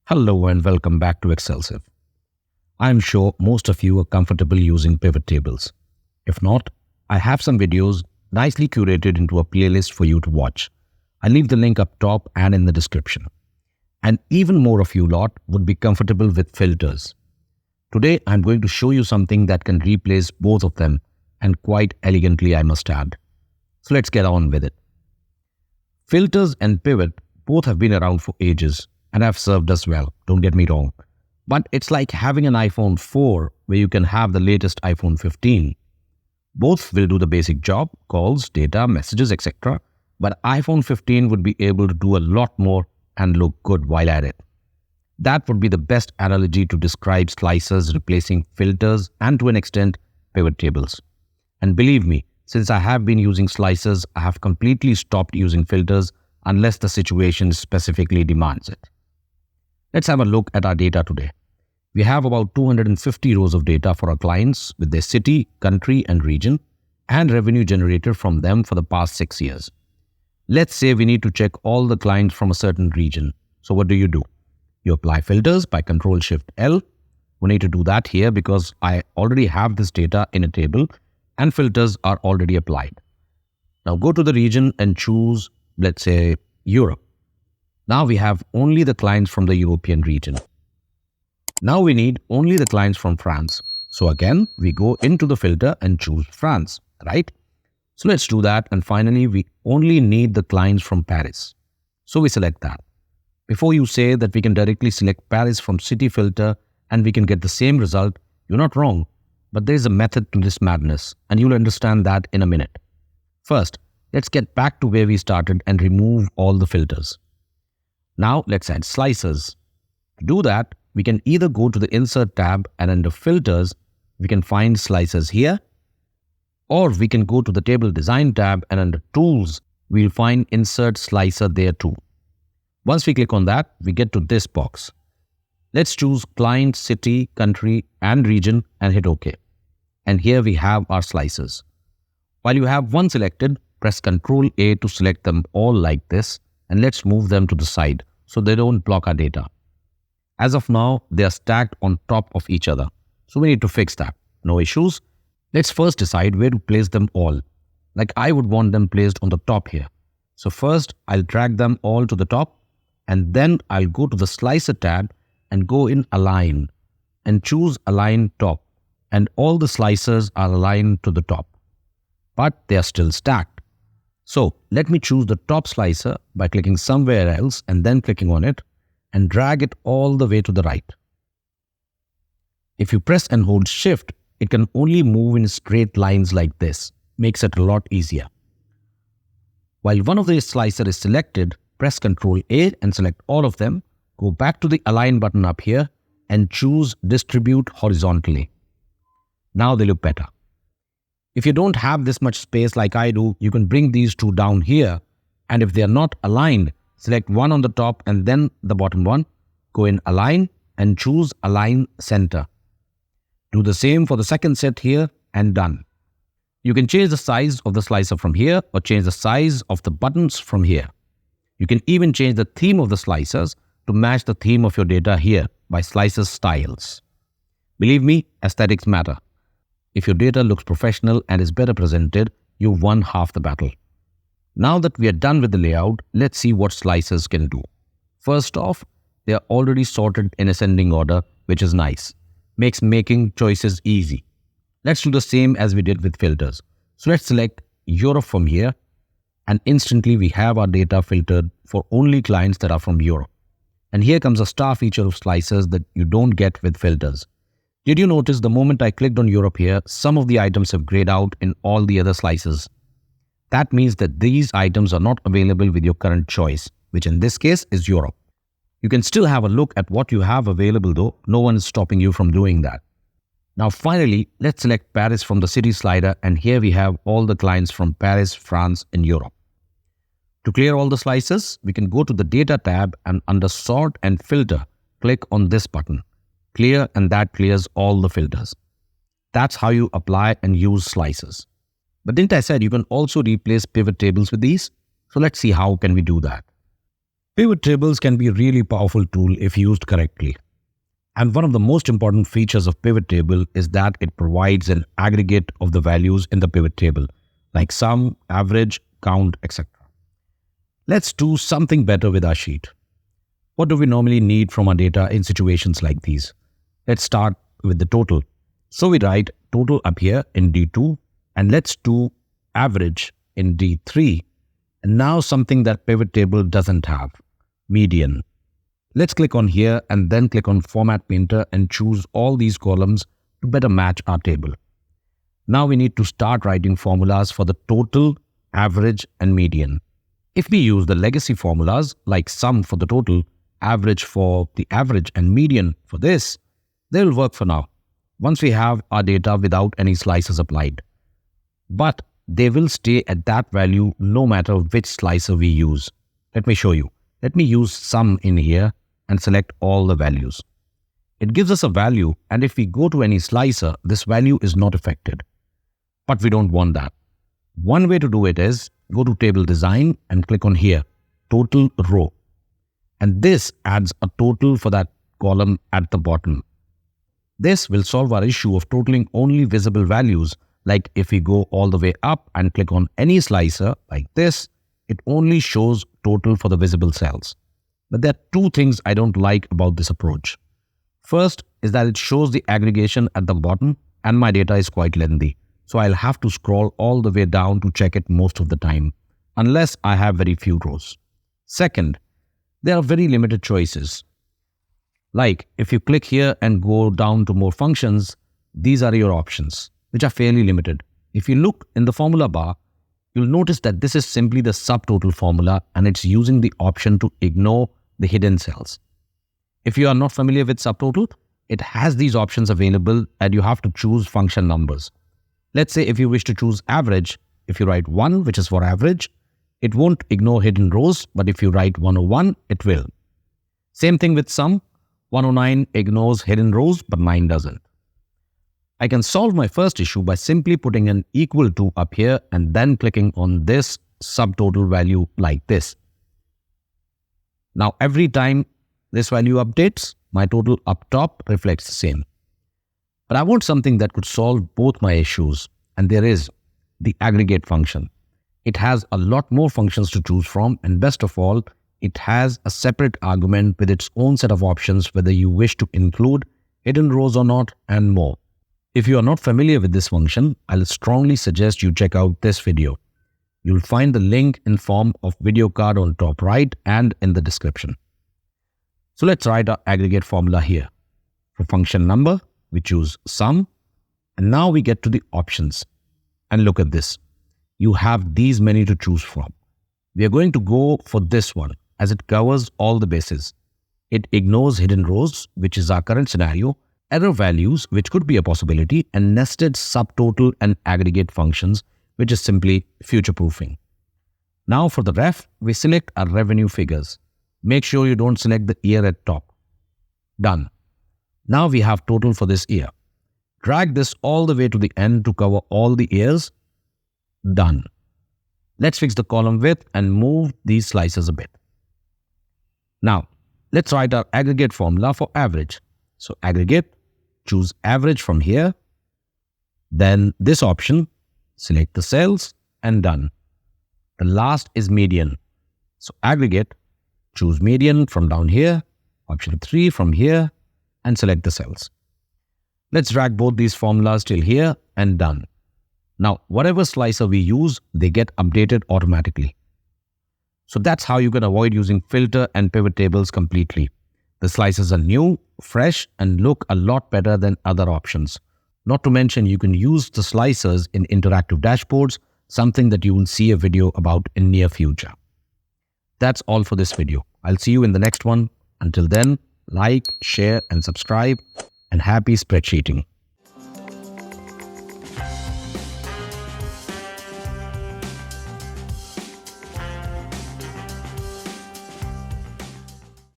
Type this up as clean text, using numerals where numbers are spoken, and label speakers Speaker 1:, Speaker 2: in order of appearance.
Speaker 1: Hello and welcome back to Excelsive. I'm sure most of you are comfortable using pivot tables. If not, I have some videos nicely curated into a playlist for you to watch. I'll leave the link up top and in the description. And even more of you lot would be comfortable with filters. Today, I'm going to show you something that can replace both of them, and quite elegantly, I must add. So let's get on with it. Filters and pivot both have been around for ages and have served us well, don't get me wrong. But it's like having an iPhone 4 where you can have the latest iPhone 15. Both will do the basic job, calls, data, messages, etc. But iPhone 15 would be able to do a lot more and look good while at it. That would be the best analogy to describe slicers replacing filters and to an extent pivot tables. And believe me, since I have been using slicers, I have completely stopped using filters unless the situation specifically demands it. Let's have a look at our data today. We have about 250 rows of data for our clients with their city, country and region and revenue generated from them for the past 6 years. Let's say we need to check all the clients from a certain region. So what do? You apply filters by Ctrl-Shift-L. We need to do that here because I already have this data in a table and filters are already applied. Now go to the region and choose, let's say, Europe. Now we have only the clients from the European region. Now we need only the clients from France. So again, we go into the filter and choose France, right? So let's do that. And finally, we only need the clients from Paris. So we select that. Before you say that we can directly select Paris from city filter and we can get the same result, you're not wrong. But there is a method to this madness and you'll understand that in a minute. First, let's get back to where we started and remove all the filters. Now let's add slicers. To do that, we can either go to the Insert tab and under Filters, we can find slicers here, or we can go to the Table Design tab and under Tools, we'll find Insert Slicer there too. Once we click on that, we get to this box. Let's choose Client, City, Country and Region and hit OK. And here we have our slicers. While you have one selected, press Ctrl-A to select them all like this. And let's move them to the side so they don't block our data. As of now, they are stacked on top of each other. So we need to fix that. No issues. Let's first decide where to place them all. Like I would want them placed on the top here. So first, I'll drag them all to the top. And then I'll go to the Slicer tab and go in Align. And choose Align Top. And all the slicers are aligned to the top. But they are still stacked. So let me choose the top slicer by clicking somewhere else and then clicking on it and drag it all the way to the right. If you press and hold Shift, it can only move in straight lines like this. Makes it a lot easier. While one of the slicer is selected, press Ctrl-A and select all of them. Go back to the Align button up here and choose Distribute Horizontally. Now they look better. If you don't have this much space like I do, you can bring these two down here. And if they are not aligned, select one on the top and then the bottom one. Go in Align and choose Align Center. Do the same for the second set here and done. You can change the size of the slicer from here or change the size of the buttons from here. You can even change the theme of the slicers to match the theme of your data here by Slicer Styles. Believe me, aesthetics matter. If your data looks professional and is better presented, you've won half the battle. Now that we are done with the layout, let's see what slicers can do. First off, they are already sorted in ascending order, which is nice. Makes making choices easy. Let's do the same as we did with filters. So let's select Europe from here and instantly we have our data filtered for only clients that are from Europe. And here comes a star feature of slicers that you don't get with filters. Did you notice the moment I clicked on Europe here, some of the items have grayed out in all the other slices? That means that these items are not available with your current choice, which in this case is Europe. You can still have a look at what you have available though, no one is stopping you from doing that. Now finally, let's select Paris from the city slider and here we have all the clients from Paris, France and Europe. To clear all the slices, we can go to the Data tab and under Sort and Filter, click on this button. Clear and that clears all the filters. That's how you apply and use slicers. But didn't I said you can also replace pivot tables with these? So let's see how can we do that. Pivot tables can be a really powerful tool if used correctly. And one of the most important features of pivot table is that it provides an aggregate of the values in the pivot table, like sum, average, count, etc. Let's do something better with our sheet. What do we normally need from our data in situations like these? Let's start with the total. So we write total up here in D2, and let's do average in D3. And now something that pivot table doesn't have, median. Let's click on here and then click on Format Painter and choose all these columns to better match our table. Now we need to start writing formulas for the total, average, and median. If we use the legacy formulas like sum for the total, average for the average, and median for this, they will work for now, once we have our data without any slices applied. But they will stay at that value no matter which slicer we use. Let me show you. Let me use sum in here and select all the values. It gives us a value, and if we go to any slicer, this value is not affected. But we don't want that. One way to do it is go to Table Design and click on here, Total Row. And this adds a total for that column at the bottom. This will solve our issue of totaling only visible values, like if we go all the way up and click on any slicer like this, it only shows total for the visible cells. But there are two things I don't like about this approach. First is that it shows the aggregation at the bottom and my data is quite lengthy. So I'll have to scroll all the way down to check it most of the time, unless I have very few rows. Second, there are very limited choices. Like if you click here and go down to more functions, these are your options, which are fairly limited. If you look in the formula bar, you'll notice that this is simply the subtotal formula and it's using the option to ignore the hidden cells. If you are not familiar with subtotal, it has these options available and you have to choose function numbers. Let's say if you wish to choose average, if you write 1, which is for average, it won't ignore hidden rows, but if you write 101, it will. Same thing with sum. 109 ignores hidden rows, but 9 doesn't. I can solve my first issue by simply putting an equal to up here and then clicking on this subtotal value like this. Now every time this value updates, my total up top reflects the same. But I want something that could solve both my issues, and there is the aggregate function. It has a lot more functions to choose from, and best of all, it has a separate argument with its own set of options whether you wish to include hidden rows or not, and more. If you are not familiar with this function, I'll strongly suggest you check out this video. You'll find the link in form of video card on top right and in the description. So let's write our aggregate formula here. For function number, we choose sum, and now we get to the options. And look at this. You have these many to choose from. We are going to go for this one as it covers all the bases. It ignores hidden rows, which is our current scenario, error values, which could be a possibility, and nested subtotal and aggregate functions, which is simply future-proofing. Now for the ref, we select our revenue figures. Make sure you don't select the year at top. Done. Now we have total for this year. Drag this all the way to the end to cover all the years. Done. Let's fix the column width and move these slices a bit. Now, let's write our aggregate formula for average. So aggregate, choose average from here. Then this option, select the cells and done. The last is median. So aggregate, choose median from down here, option 3 from here, and select the cells. Let's drag both these formulas till here and done. Now, whatever slicer we use, they get updated automatically. So that's how you can avoid using filter and pivot tables completely. The slices are new, fresh, and look a lot better than other options. Not to mention, you can use the slicers in interactive dashboards, something that you will see a video about in near future. That's all for this video. I'll see you in the next one. Until then, like, share, and subscribe, and happy spreadsheeting.